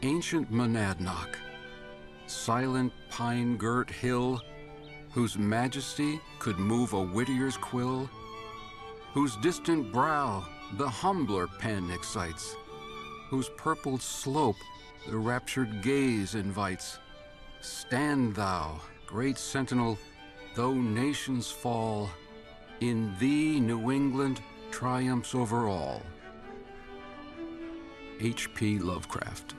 Ancient Monadnock, silent pine-girt hill, whose majesty could move a Whittier's quill, whose distant brow the humbler pen excites, whose purpled slope the raptured gaze invites. Stand thou, great sentinel, though nations fall, in thee New England triumphs over all. H.P. Lovecraft.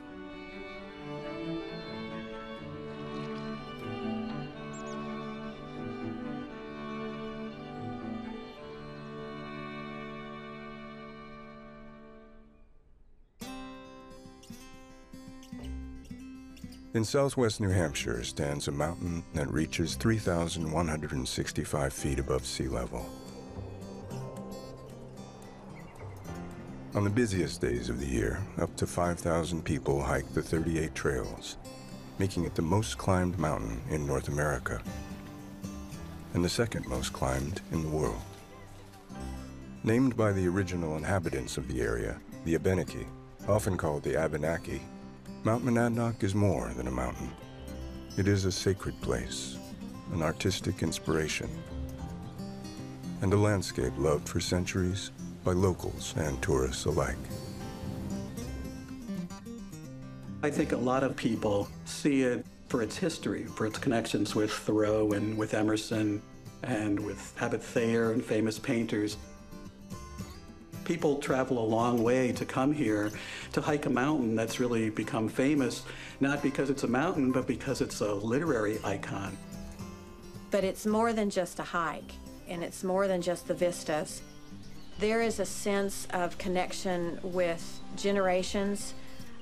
In southwest New Hampshire stands a mountain that reaches 3,165 feet above sea level. On the busiest days of the year, up to 5,000 people hike the 38 trails, making it the most climbed mountain in North America, and the second most climbed in the world. Named by the original inhabitants of the area, the Abenaki, often called the Abenaki, Mount Monadnock is more than a mountain. It is a sacred place, an artistic inspiration, and a landscape loved for centuries by locals and tourists alike. I think a lot of people see it for its history, for its connections with Thoreau and with Emerson and with Abbot Thayer and famous painters. People travel a long way to come here to hike a mountain that's really become famous, not because it's a mountain, but because it's a literary icon. But it's more than just a hike, and it's more than just the vistas. There is a sense of connection with generations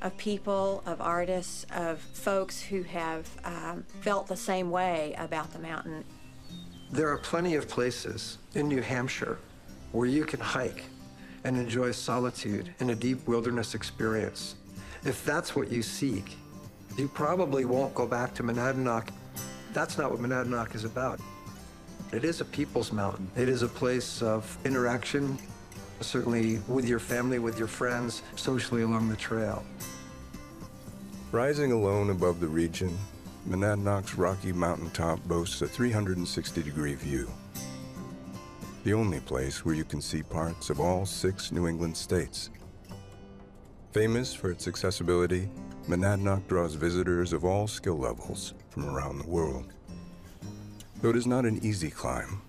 of people, of artists, of folks who have felt the same way about the mountain. There are plenty of places in New Hampshire where you can hike and enjoy solitude and a deep wilderness experience. If that's what you seek, you probably won't go back to Monadnock. That's not what Monadnock is about. It is a people's mountain. It is a place of interaction, certainly with your family, with your friends, socially along the trail. Rising alone above the region, Monadnock's rocky mountaintop boasts a 360-degree view. The only place where you can see parts of all 6 New England states. Famous for its accessibility, Monadnock draws visitors of all skill levels from around the world. Though it is not an easy climb,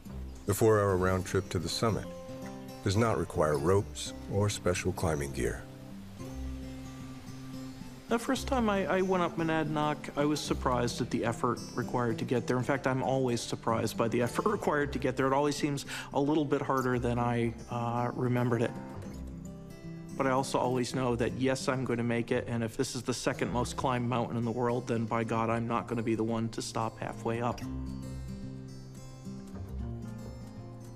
the 4-hour round trip to the summit does not require ropes or special climbing gear. The first time I went up Monadnock, I was surprised at the effort required to get there. In fact, I'm always surprised by the effort required to get there. It always seems a little bit harder than I remembered it. But I also always know that, yes, I'm going to make it, and if this is the second most climbed mountain in the world, then by God, I'm not going to be the one to stop halfway up.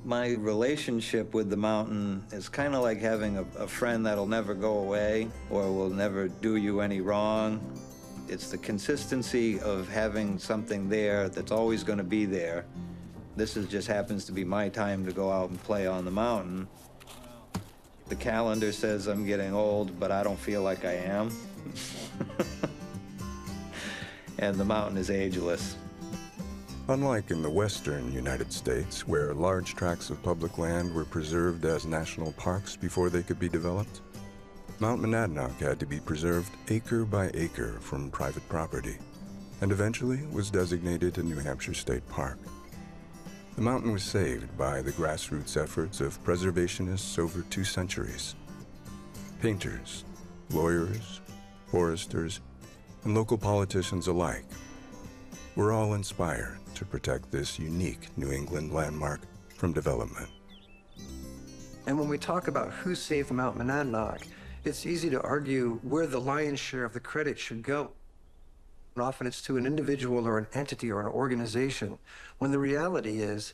My relationship with the mountain is kind of like having a friend that'll never go away or will never do you any wrong. It's the consistency of having something there that's always going to be there. This just happens to be my time to go out and play on the mountain. The calendar says I'm getting old, but I don't feel like I am. And the mountain is ageless. Unlike in the western United States, where large tracts of public land were preserved as national parks before they could be developed, Mount Monadnock had to be preserved acre by acre from private property, and eventually was designated a New Hampshire State Park. The mountain was saved by the grassroots efforts of preservationists over 2 centuries. Painters, lawyers, foresters, and local politicians alike were all inspired to protect this unique New England landmark from development. And when we talk about who saved Mount Monadnock, it's easy to argue where the lion's share of the credit should go. And often it's to an individual or an entity or an organization, when the reality is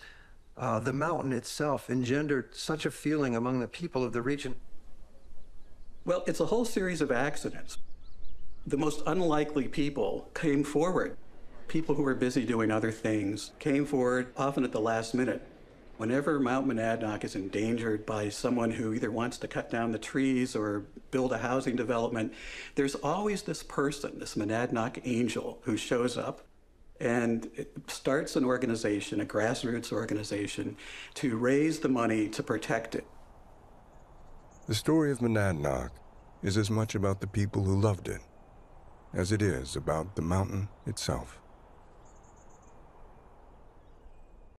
the mountain itself engendered such a feeling among the people of the region. Well, it's a whole series of accidents. The most unlikely people came forward. people who were busy doing other things came forward, often at the last minute. Whenever Mount Monadnock is endangered by someone who either wants to cut down the trees or build a housing development, there's always this person, this Monadnock angel, who shows up and it starts an organization, a grassroots organization, to raise the money to protect it. The story of Monadnock is as much about the people who loved it as it is about the mountain itself.